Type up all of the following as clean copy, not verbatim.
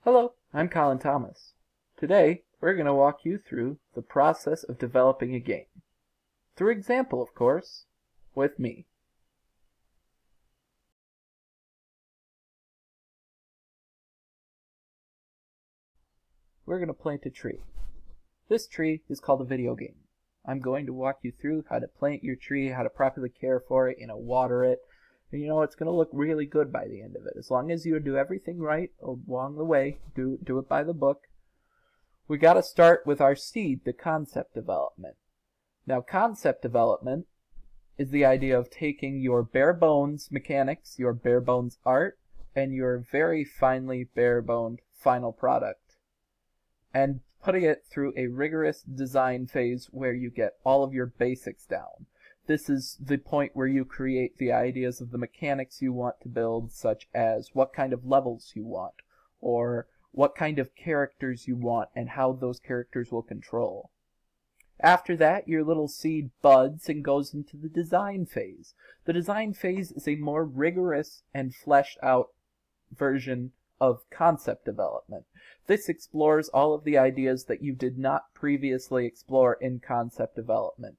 Hello, I'm Colin Thomas. Today, we're going to walk you through the process of developing a game. Through example, of course, with me. We're going to plant a tree. This tree is called a video game. I'm going to walk you through how to plant your tree, how to properly care for it, water it. And it's going to look really good by the end of it. As long as you do everything right along the way, do it by the book. We got to start with our seed, the concept development. Now, concept development is the idea of taking your bare bones mechanics, your bare bones art, and your very finely bare boned final product, and putting it through a rigorous design phase where you get all of your basics down. This is the point where you create the ideas of the mechanics you want to build, such as what kind of levels you want, or what kind of characters you want, and how those characters will control. After that, your little seed buds and goes into the design phase. The design phase is a more rigorous and fleshed out version of concept development. This explores all of the ideas that you did not previously explore in concept development.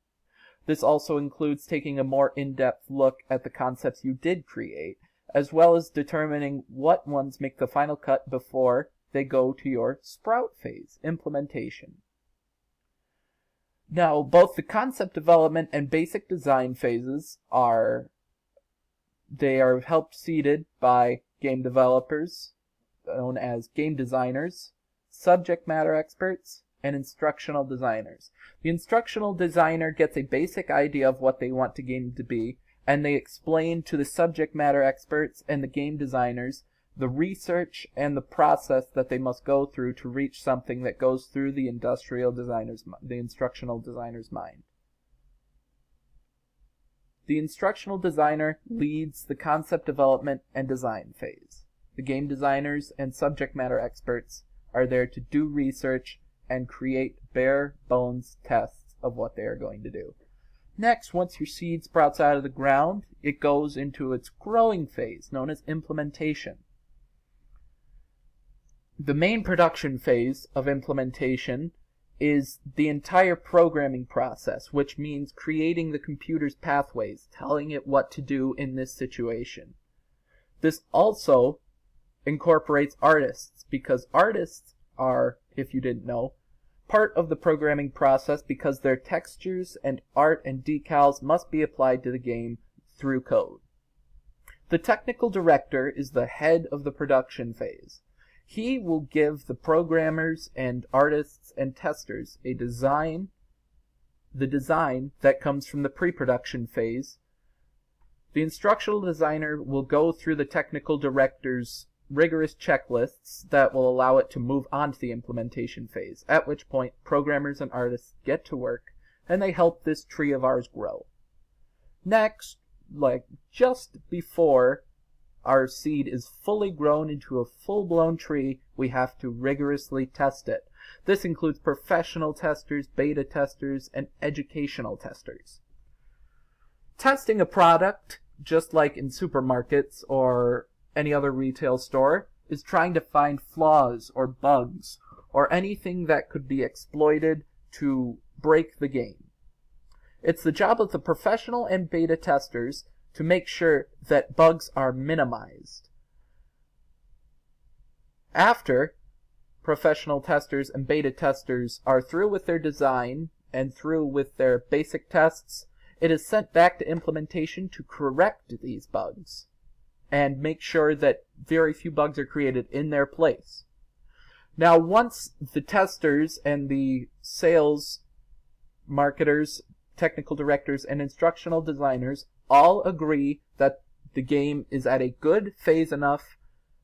This also includes taking a more in-depth look at the concepts you did create, as well as determining what ones make the final cut before they go to your sprout phase, implementation. Now, both the concept development and basic design phases are helped seeded by game developers, known as game designers, subject matter experts, and instructional designers. The instructional designer gets a basic idea of what they want the game to be, and they explain to the subject matter experts and the game designers the research and the process that they must go through to reach something that goes through the instructional designer's mind. The instructional designer leads the concept development and design phase. The game designers and subject matter experts are there to do research and create bare bones tests of what they are going to do. Next, once your seed sprouts out of the ground, it goes into its growing phase, known as implementation. The main production phase of implementation is the entire programming process, which means creating the computer's pathways, telling it what to do in this situation. This also incorporates artists, because artists are, if you didn't know, part of the programming process because their textures and art and decals must be applied to the game through code. The technical director is the head of the production phase. He will give the programmers and artists and testers the design that comes from the pre-production phase. The instructional designer will go through the technical director's rigorous checklists that will allow it to move on to the implementation phase, at which point programmers and artists get to work and they help this tree of ours grow. Next, just before our seed is fully grown into a full-blown tree, we have to rigorously test it. This includes professional testers, beta testers, and educational testers. Testing a product, just like in supermarkets or any other retail store, is trying to find flaws or bugs or anything that could be exploited to break the game. It's the job of the professional and beta testers to make sure that bugs are minimized. After professional testers and beta testers are through with their design and through with their basic tests, it is sent back to implementation to correct these bugs and make sure that very few bugs are created in their place. Now, once the testers and the sales marketers, technical directors, and instructional designers all agree that the game is at a good phase enough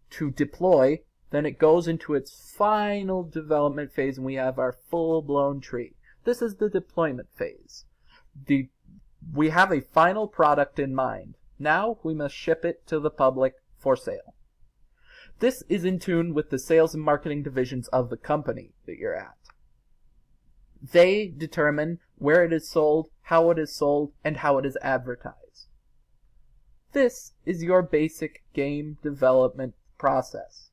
to deploy, then it goes into its final development phase and we have our full-blown tree. This is the deployment phase. We have a final product in mind. Now we must ship it to the public for sale. This is in tune with the sales and marketing divisions of the company that you're at. They determine where it is sold, how it is sold, and how it is advertised. This is your basic game development process.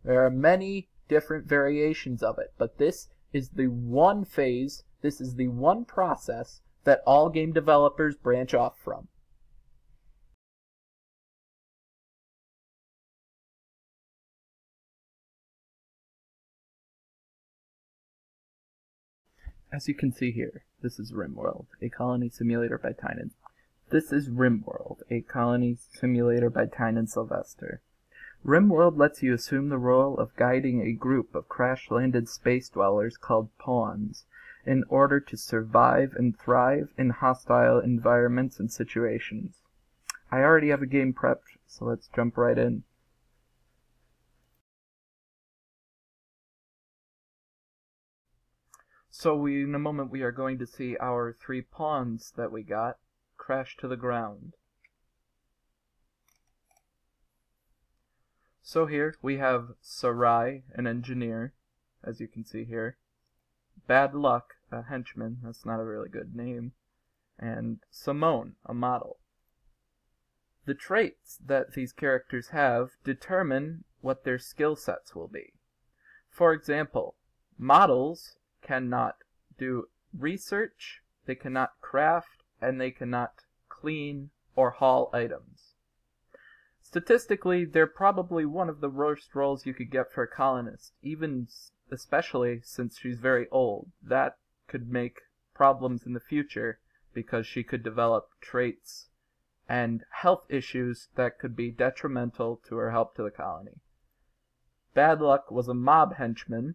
There are many different variations of it, but this is the one phase, this is the one process that all game developers branch off from. As you can see here, this is RimWorld, a colony simulator by Tynan. This is RimWorld, a colony simulator by Tynan Sylvester. RimWorld lets you assume the role of guiding a group of crash-landed space dwellers called pawns in order to survive and thrive in hostile environments and situations. I already have a game prepped, so let's jump right in. So in a moment we are going to see our 3 pawns that we got crash to the ground. So here we have Sarai, an engineer, as you can see here. Bad Luck, a henchman, that's not a really good name. And Simone, a model. The traits that these characters have determine what their skill sets will be. For example, models cannot do research, they cannot craft, and they cannot clean or haul items. Statistically, they're probably one of the worst roles you could get for a colonist, especially since she's very old. That could make problems in the future because she could develop traits and health issues that could be detrimental to her help to the colony. Bad Luck was a mob henchman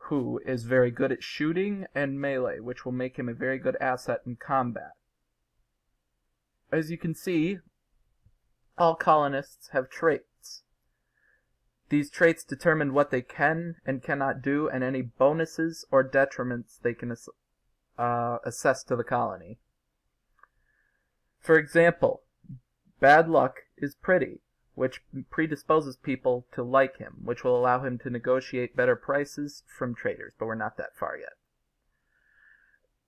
who is very good at shooting and melee, which will make him a very good asset in combat. As you can see, all colonists have traits. These traits determine what they can and cannot do, and any bonuses or detriments they can assess to the colony. For example, Bad Luck is pretty, which predisposes people to like him, which will allow him to negotiate better prices from traders, but we're not that far yet.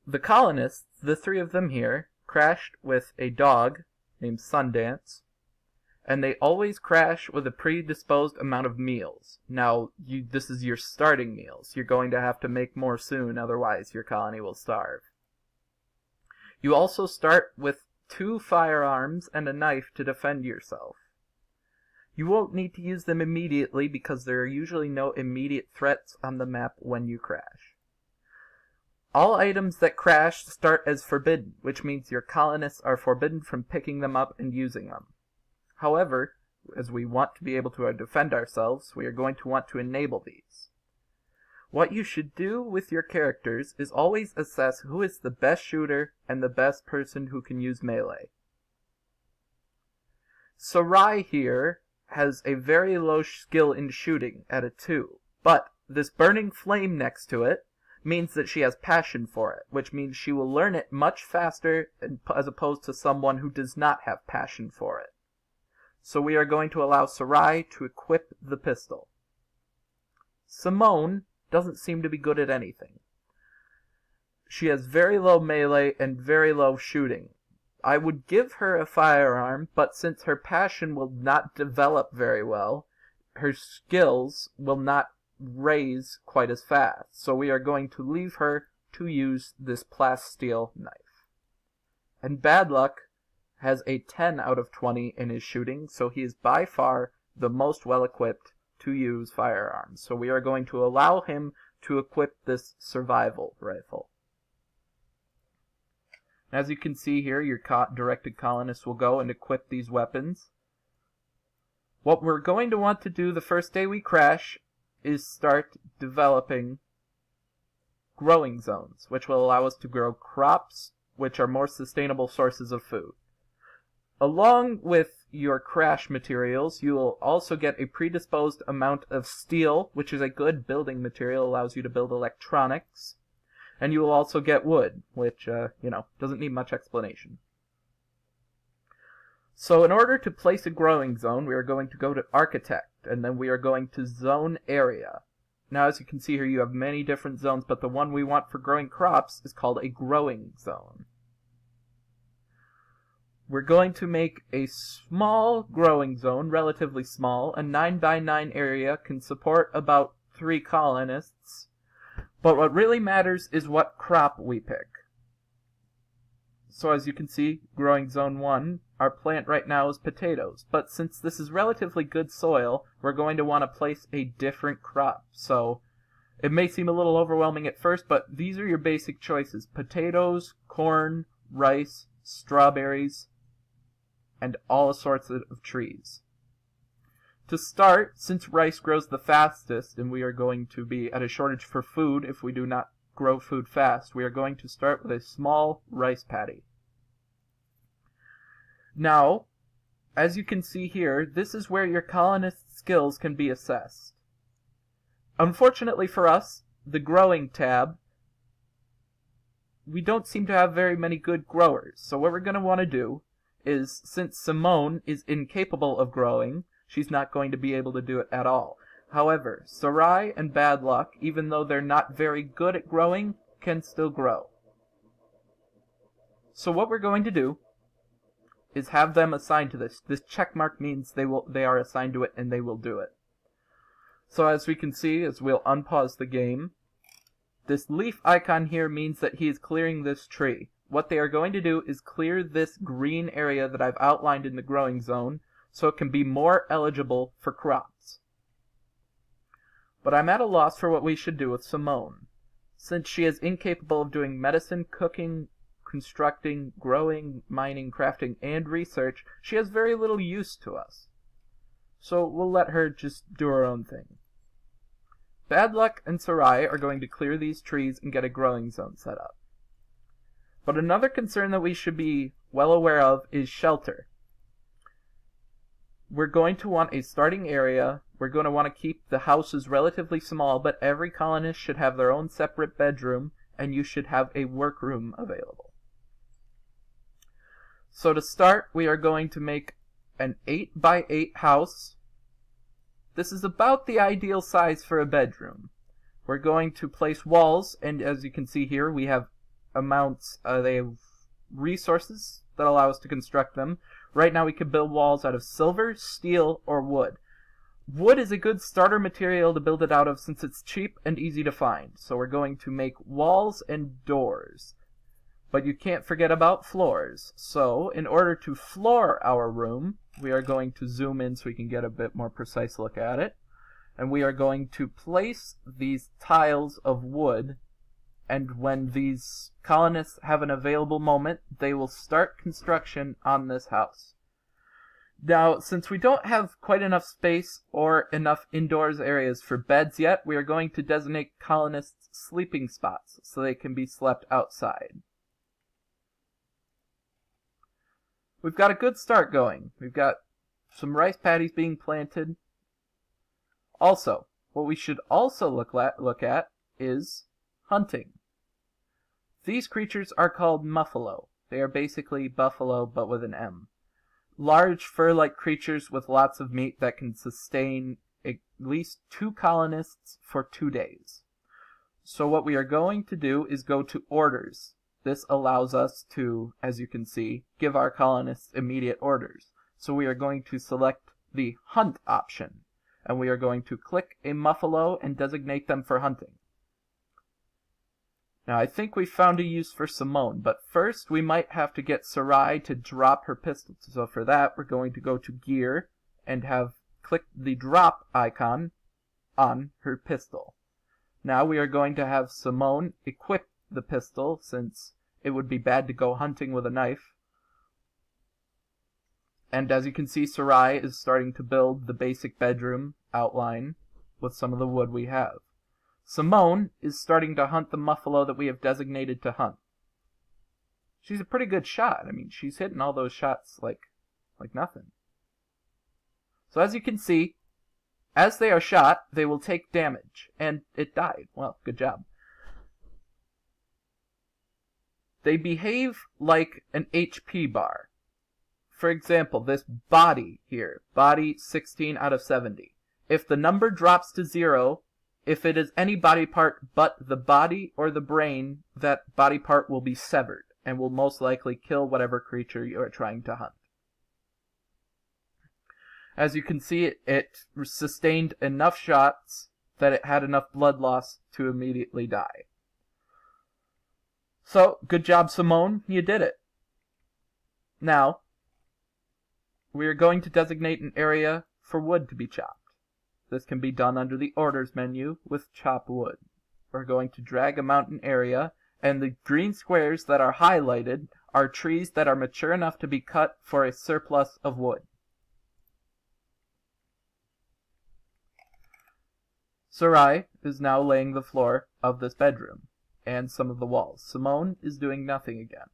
The colonists, the 3 of them here, crashed with a dog named Sundance, and they always crash with a predisposed amount of meals. Now, this is your starting meals. You're going to have to make more soon, otherwise your colony will starve. You also start with 2 firearms and a knife to defend yourself. You won't need to use them immediately because there are usually no immediate threats on the map when you crash. All items that crash start as forbidden, which means your colonists are forbidden from picking them up and using them. However, as we want to be able to defend ourselves, we are going to want to enable these. What you should do with your characters is always assess who is the best shooter and the best person who can use melee. Sarai here has a very low skill in shooting at a 2, but this burning flame next to it means that she has passion for it, which means she will learn it much faster as opposed to someone who does not have passion for it. So we are going to allow Sarai to equip the pistol. Simone doesn't seem to be good at anything. She has very low melee and very low shooting. I would give her a firearm, but since her passion will not develop very well, her skills will not raise quite as fast. So we are going to leave her to use this plasteel knife. And Bad Luck has a 10 out of 20 in his shooting, so he is by far the most well-equipped to use firearms. So we are going to allow him to equip this survival rifle. As you can see here, your directed colonists will go and equip these weapons. What we're going to want to do the first day we crash is start developing growing zones, which will allow us to grow crops, which are more sustainable sources of food. Along with your crash materials, you will also get a predisposed amount of steel, which is a good building material, allows you to build electronics. And you will also get wood, which, doesn't need much explanation. So in order to place a growing zone, we are going to go to Architect, and then we are going to Zone Area. Now, as you can see here, you have many different zones, but the one we want for growing crops is called a growing zone. we're going to make a small growing zone, relatively small. A 9 by 9 area can support about 3 colonists. But what really matters is what crop we pick. So as you can see, growing zone 1, our plant right now is potatoes. But since this is relatively good soil, we're going to want to place a different crop. So it may seem a little overwhelming at first, but these are your basic choices. Potatoes, corn, rice, strawberries, and all sorts of trees. To start, since rice grows the fastest, and we are going to be at a shortage for food if we do not grow food fast, we are going to start with a small rice paddy. Now, as you can see here, this is where your colonist skills can be assessed. Unfortunately for us, the growing tab, we don't seem to have very many good growers. So what we're going to want to do is, since Simone is incapable of growing, she's not going to be able to do it at all. However, Sarai and Bad Luck, even though they're not very good at growing, can still grow. So what we're going to do is have them assigned to this. This check mark means they are assigned to it and they will do it. So as we can see, as we'll unpause the game, this leaf icon here means that he is clearing this tree. What they are going to do is clear this green area that I've outlined in the growing zone so it can be more eligible for crops. But I'm at a loss for what we should do with Simone. Since she is incapable of doing medicine, cooking, constructing, growing, mining, crafting, and research, she has very little use to us. So we'll let her just do her own thing. Bad Luck and Sarai are going to clear these trees and get a growing zone set up. But another concern that we should be well aware of is shelter. We're going to want a starting area. We're going to want to keep the houses relatively small, but every colonist should have their own separate bedroom, and you should have a workroom available. So to start, we are going to make an 8 by 8 house. This is about the ideal size for a bedroom. We're going to place walls, and as you can see here, we have they have resources that allow us to construct them. Right now we can build walls out of silver, steel, or wood. Wood is a good starter material to build it out of since it's cheap and easy to find. So we're going to make walls and doors. But you can't forget about floors. So in order to floor our room, we are going to zoom in so we can get a bit more precise look at it. And we are going to place these tiles of wood, and when these colonists have an available moment, they will start construction on this house. Now, since we don't have quite enough space or enough indoors areas for beds yet, we are going to designate colonists sleeping spots so they can be slept outside. We've got a good start going. We've got some rice paddies being planted. Also, what we should also look at is hunting. These creatures are called muffalo. They are basically buffalo, but with an M. Large fur-like creatures with lots of meat that can sustain at least 2 colonists for 2 days. So what we are going to do is go to orders. This allows us to, as you can see, give our colonists immediate orders. So we are going to select the hunt option, and we are going to click a muffalo and designate them for hunting. Now I think we found a use for Simone, but first we might have to get Sarai to drop her pistol. So for that we're going to go to gear and click the drop icon on her pistol. Now we are going to have Simone equip the pistol since it would be bad to go hunting with a knife. And as you can see, Sarai is starting to build the basic bedroom outline with some of the wood we have. Simone is starting to hunt the muffalo that we have designated to hunt. She's a pretty good shot. I mean, she's hitting all those shots like nothing. So as you can see, as they are shot, they will take damage. And it died. Well, good job. They behave like an HP bar. For example, this body here, body 16 out of 70. If the number drops to 0, if it is any body part but the body or the brain, that body part will be severed. and will most likely kill whatever creature you are trying to hunt. As you can see, it sustained enough shots that it had enough blood loss to immediately die. So, good job, Simone, you did it. Now, we are going to designate an area for wood to be chopped. This can be done under the orders menu with chop wood. We're going to drag a mountain area, and the green squares that are highlighted are trees that are mature enough to be cut for a surplus of wood. Sarai is now laying the floor of this bedroom and some of the walls. Simone is doing nothing again.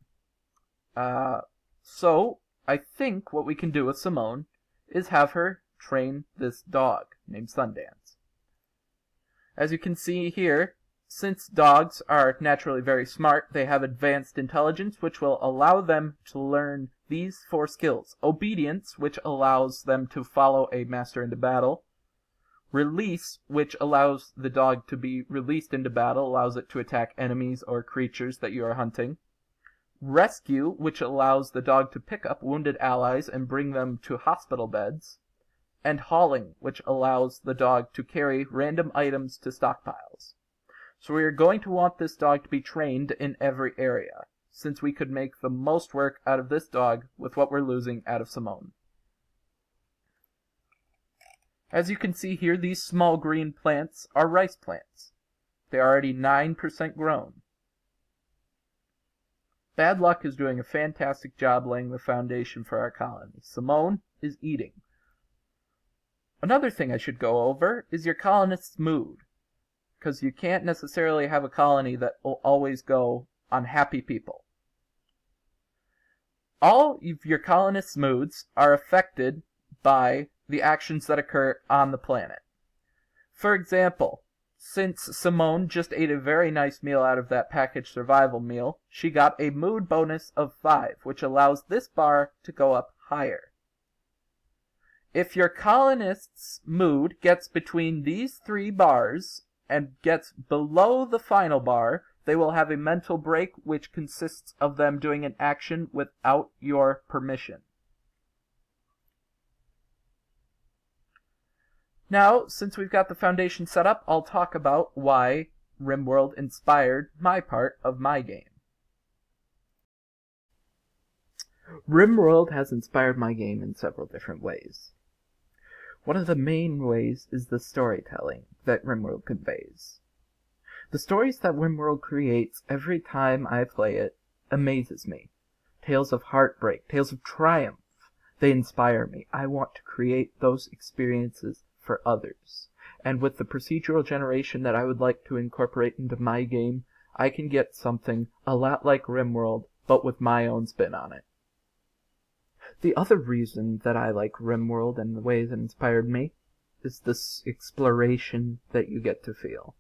So I think what we can do with Simone is have her train this dog named Sundance. As you can see here, since dogs are naturally very smart, they have advanced intelligence, which will allow them to learn these 4 skills. Obedience, which allows them to follow a master into battle. Release, which allows the dog to be released into battle, allows it to attack enemies or creatures that you are hunting. Rescue, which allows the dog to pick up wounded allies and bring them to hospital beds. And hauling, which allows the dog to carry random items to stockpiles. So we are going to want this dog to be trained in every area, since we could make the most work out of this dog with what we're losing out of Simone. As you can see here, these small green plants are rice plants. They are already 9% grown. Bad Luck is doing a fantastic job laying the foundation for our colony. Simone is eating. Another thing I should go over is your colonist's mood, because you can't necessarily have a colony that will always go on happy people. All of your colonists' moods are affected by the actions that occur on the planet. For example, since Simone just ate a very nice meal out of that packaged survival meal, she got a mood bonus of 5, which allows this bar to go up higher. If your colonist's mood gets between these 3 bars and gets below the final bar, they will have a mental break, which consists of them doing an action without your permission. Now, since we've got the foundation set up, I'll talk about why RimWorld inspired my part of my game. RimWorld has inspired my game in several different ways. One of the main ways is the storytelling that RimWorld conveys. The stories that RimWorld creates every time I play it amazes me. Tales of heartbreak, tales of triumph, they inspire me. I want to create those experiences for others. And with the procedural generation that I would like to incorporate into my game, I can get something a lot like RimWorld, but with my own spin on it. The other reason that I like RimWorld and the ways it inspired me is this exploration that you get to feel.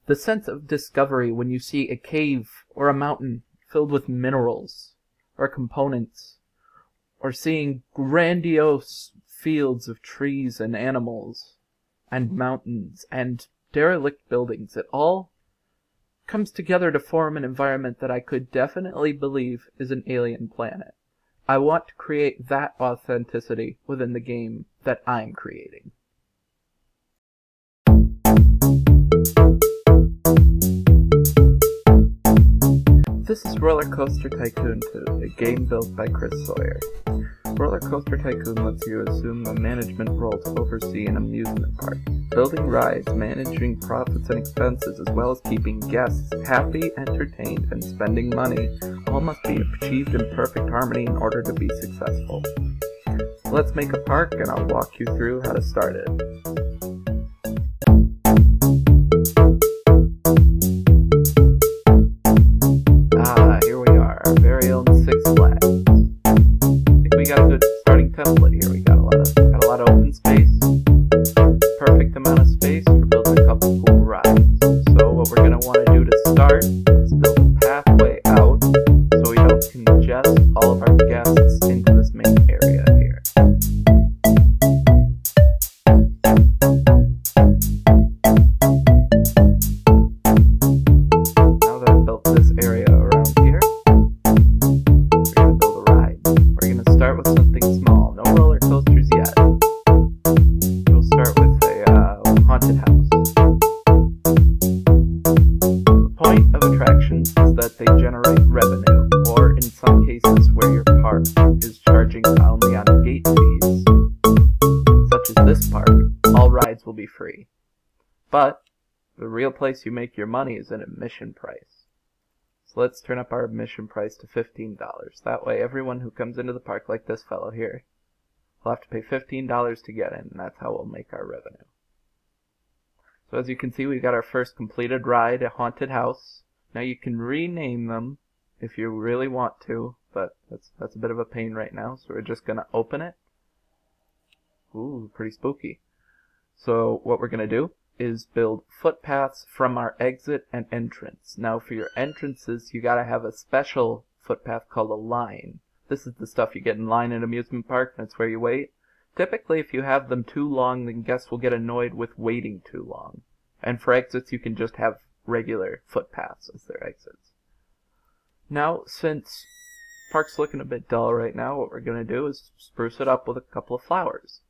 The sense of discovery when you see a cave or a mountain filled with minerals or components, or seeing grandiose fields of trees and animals and mountains and derelict buildings. It all comes together to form an environment that I could definitely believe is an alien planet. I want to create that authenticity within the game that I'm creating. This is Roller Coaster Tycoon 2, a game built by Chris Sawyer. Roller Coaster Tycoon lets you assume a management role to oversee an amusement park. Building rides, managing profits and expenses, as well as keeping guests happy, entertained, and spending money, all must be achieved in perfect harmony in order to be successful. So let's make a park, and I'll walk you through how to start it. Here we are, our very own Six Flags. We got a good starting template here. We got a lot of open space, perfect amount of space for building a couple cool rides. So what we're going to want to do to start is build a pathway out so we don't congest all of our guests into this main area here. haunted house. The point of attractions is that they generate revenue, or in some cases where your park is charging only on gate fees, such as this park, all rides will be free. But the real place you make your money is in admission price. So let's turn up our admission price to $15. That way everyone who comes into the park, like this fellow here, will have to pay $15 to get in, and that's how we'll make our revenue. So as you can see, we got our first completed ride, a haunted house. Now you can rename them if you really want to, but that's a bit of a pain right now, so we're just going to open it. Ooh, pretty spooky. So what we're going to do is build footpaths from our exit and entrance. Now for your entrances, you got to have a special footpath called a line. This is the stuff you get in line at an amusement park, and it's where you wait. Typically, if you have them too long, then guests will get annoyed with waiting too long. And for exits, you can just have regular footpaths as their exits. Now, since park's looking a bit dull right now, what we're going to do is spruce it up with a couple of flowers.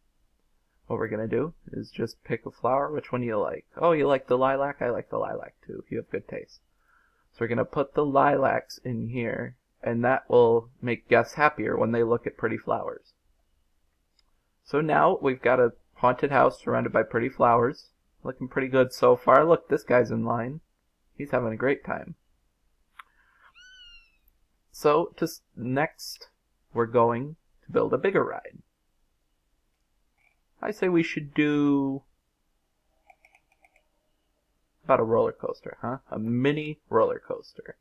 What we're going to do is just pick a flower. Which one do you like? Oh, you like the lilac? I like the lilac too. You have good taste. So we're going to put the lilacs in here, and that will make guests happier when they look at pretty flowers. So now we've got a haunted house surrounded by pretty flowers. Looking pretty good so far. Look, this guy's in line. He's having a great time. So next, we're going to build a bigger ride. I say we should do about a roller coaster, huh? A mini roller coaster.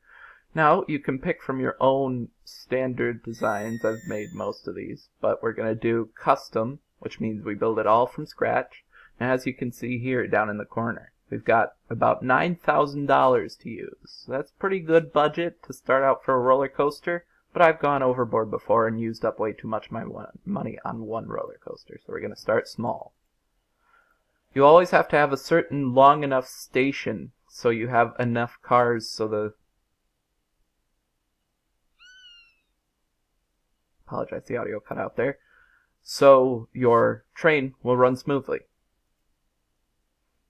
Now, you can pick from your own standard designs. I've made most of these, but we're going to do custom, which means we build it all from scratch. And as you can see here down in the corner, we've got about $9,000 to use. That's pretty good budget to start out for a roller coaster, but I've gone overboard before and used up way too much of my money on one roller coaster, so we're going to start small. You always have to have a certain long enough station so you have enough cars so the apologize, the audio cut out there. So your train will run smoothly.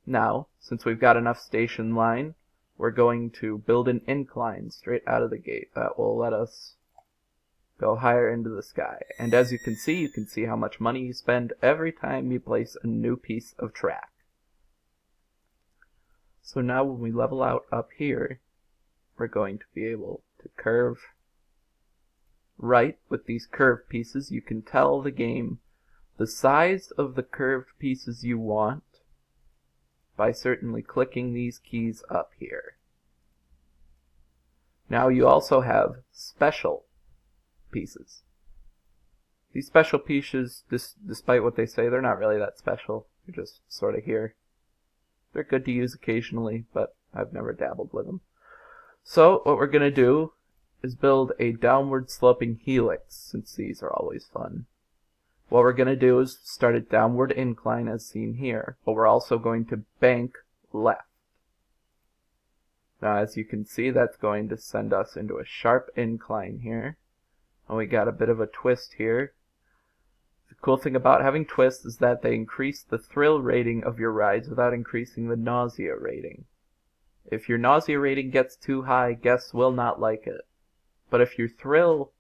Now, since we've got enough station line, we're going to build an incline straight out of the gate. That will let us go higher into the sky. And as you can see how much money you spend every time you place a new piece of track. So now when we level out up here, we're going to be able to curve right with these curved pieces. You can tell the game the size of the curved pieces you want by certainly clicking these keys up here. Now you also have special pieces. These special pieces, despite what they say, they're not really that special. They're just sort of here. They're good to use occasionally, but I've never dabbled with them. So what we're going to do is build a downward sloping helix, since these are always fun. What we're going to do is start a downward incline as seen here, but we're also going to bank left. Now as you can see, that's going to send us into a sharp incline here. And we got a bit of a twist here. The cool thing about having twists is that they increase the thrill rating of your rides without increasing the nausea rating. If your nausea rating gets too high, guests will not like it. But if your thrill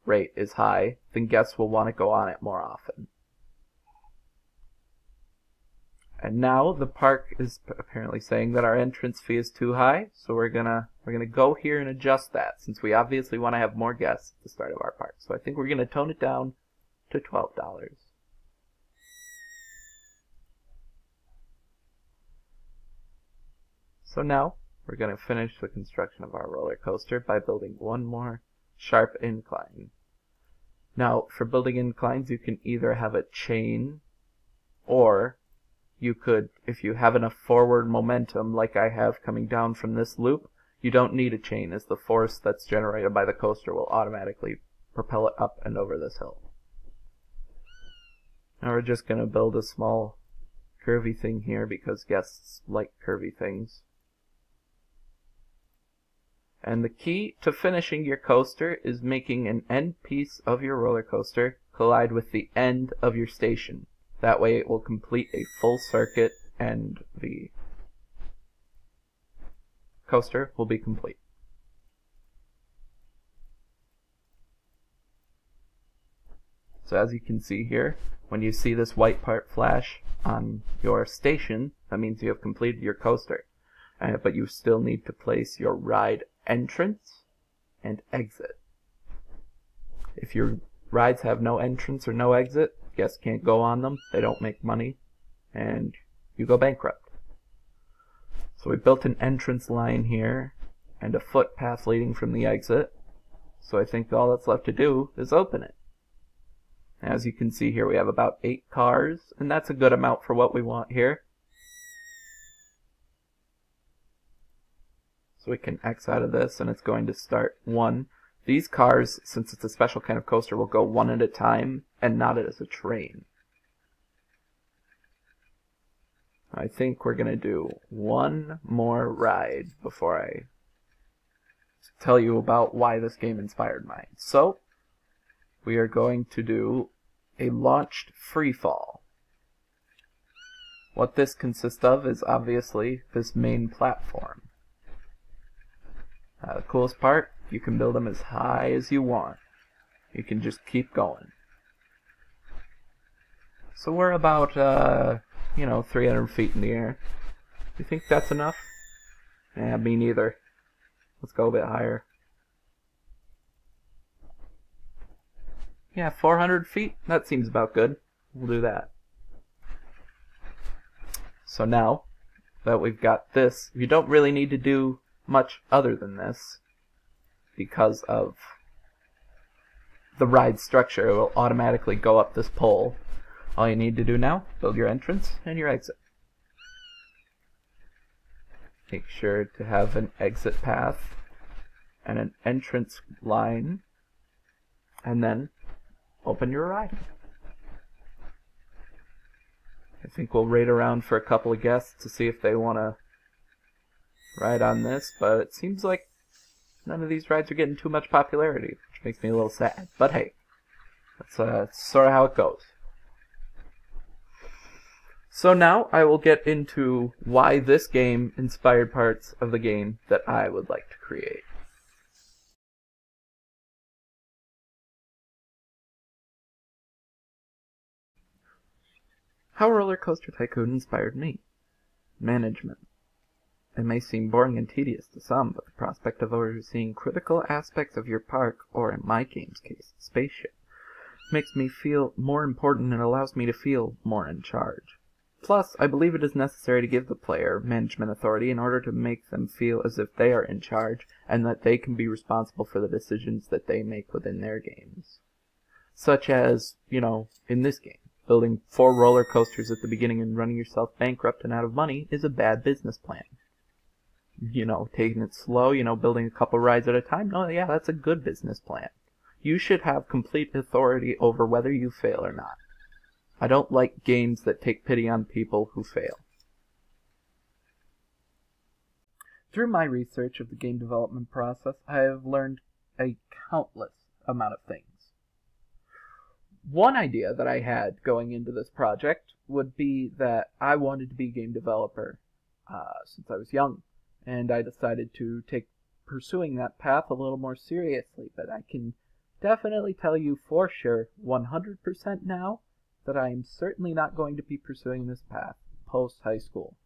rate is high, then guests will want to go on it more often. And now the park is apparently saying that our entrance fee is too high, so we're gonna go here and adjust that, since we obviously want to have more guests at the start of our park. So I think we're gonna tone it down to $12. So now we're going to finish the construction of our roller coaster by building one more sharp incline. Now, for building inclines, you can either have a chain, or you could, if you have enough forward momentum like I have coming down from this loop, you don't need a chain, as the force that's generated by the coaster will automatically propel it up and over this hill. Now we're just going to build a small curvy thing here because guests like curvy things. And the key to finishing your coaster is making an end piece of your roller coaster collide with the end of your station. That way it will complete a full circuit and the coaster will be complete. So as you can see here, when you see this white part flash on your station, that means you have completed your coaster. But you still need to place your ride entrance and exit. If your rides have no entrance or no exit, guests can't go on them, they don't make money, and you go bankrupt. So we built an entrance line here and a footpath leading from the exit. So I think all that's left to do is open it. As you can see here, we have about 8 cars, and that's a good amount for what we want here. So we can X out of this, and it's going to start 1. These cars, since it's a special kind of coaster, will go 1 at a time, and not as a train. I think we're going to do 1 more ride before I tell you about why this game inspired mine. So, we are going to do a launched freefall. What this consists of is obviously this main platform. The coolest part, you can build them as high as you want. You can just keep going. So we're about, 300 feet in the air. You think that's enough? Yeah, me neither. Let's go a bit higher. Yeah, 400 feet? That seems about good. We'll do that. So now that we've got this, you don't really need to do much other than this because of the ride structure. It will automatically go up this pole. All you need to do now, build your entrance and your exit. Make sure to have an exit path and an entrance line, and then open your ride. I think we'll wait around for a couple of guests to see if they want to ride on this, but it seems like none of these rides are getting too much popularity, which makes me a little sad. But hey, that's sort of how it goes. So now I will get into why this game inspired parts of the game that I would like to create. How Roller Coaster Tycoon inspired me. Management. It may seem boring and tedious to some, but the prospect of overseeing critical aspects of your park, or in my game's case, spaceship, makes me feel more important and allows me to feel more in charge. Plus, I believe it is necessary to give the player management authority in order to make them feel as if they are in charge and that they can be responsible for the decisions that they make within their games. Such as, in this game, building 4 roller coasters at the beginning and running yourself bankrupt and out of money is a bad business plan. Taking it slow, building a couple rides at a time, no, yeah, that's a good business plan. You should have complete authority over whether you fail or not. I don't like games that take pity on people who fail. Through my research of the game development process, I have learned a countless amount of things. One idea that I had going into this project would be that I wanted to be a game developer since I was young, and I decided to take pursuing that path a little more seriously, but I can definitely tell you for sure, 100% now, that I am certainly not going to be pursuing this path post-high school.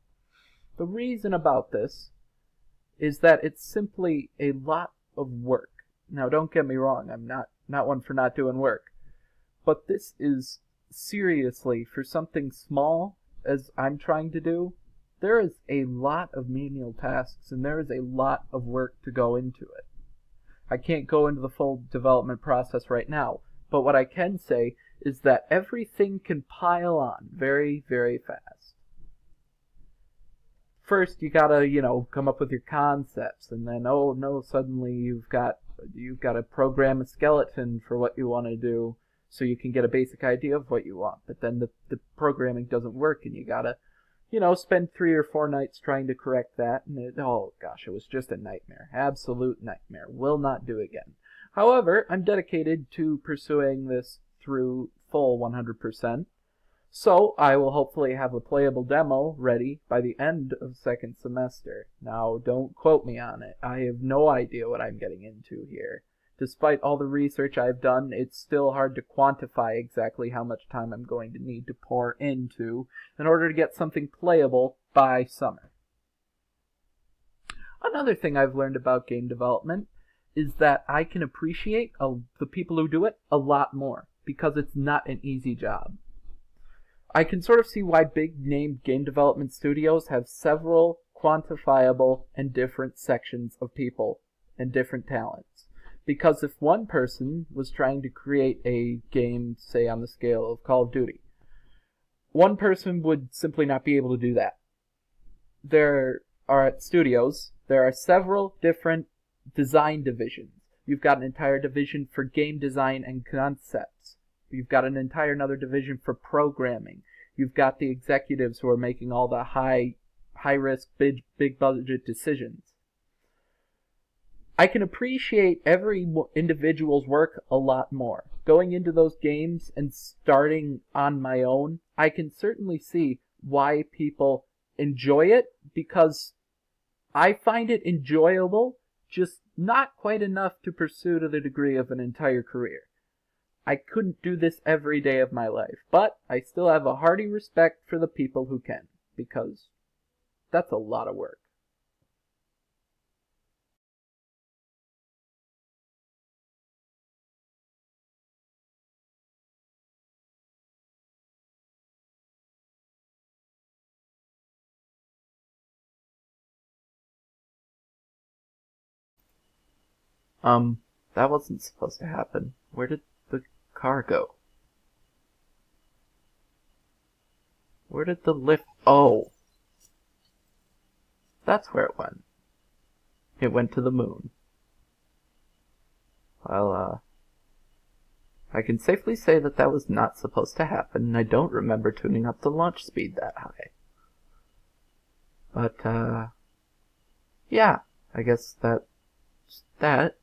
The reason about this is that it's simply a lot of work. Now, don't get me wrong, I'm not one for not doing work. But this is seriously, for something small as I'm trying to do, there is a lot of menial tasks and there is a lot of work to go into it. I can't go into the full development process right now, but what I can say is that everything can pile on very, very fast. First, you gotta, come up with your concepts, and then, oh no, suddenly you've got to program a skeleton for what you want to do, so you can get a basic idea of what you want. But then the programming doesn't work, and you gotta, spend 3 or 4 nights trying to correct that, and oh gosh, it was just a nightmare. Absolute nightmare. Will not do again. However, I'm dedicated to pursuing this through full 100%. So I will hopefully have a playable demo ready by the end of second semester. Now, don't quote me on it. I have no idea what I'm getting into here. Despite all the research I've done, it's still hard to quantify exactly how much time I'm going to need to pour into in order to get something playable by summer. Another thing I've learned about game development is that I can appreciate the people who do it a lot more because it's not an easy job. I can sort of see why big-name game development studios have several quantifiable and different sections of people and different talents. Because if one person was trying to create a game, say on the scale of Call of Duty, one person would simply not be able to do that. There are at studios, there are several different design divisions. You've got an entire division for game design and concepts. You've got an entire another division for programming. You've got the executives who are making all the high risk, big budget decisions. I can appreciate every individual's work a lot more. Going into those games and starting on my own, I can certainly see why people enjoy it, because I find it enjoyable, just not quite enough to pursue to the degree of an entire career. I couldn't do this every day of my life, but I still have a hearty respect for the people who can, because that's a lot of work. That wasn't supposed to happen. Where did the car go? Where did the lift... Oh! That's where it went. It went to the moon. Well, I can safely say that that was not supposed to happen, and I don't remember tuning up the launch speed that high. But, yeah, I guess that's that.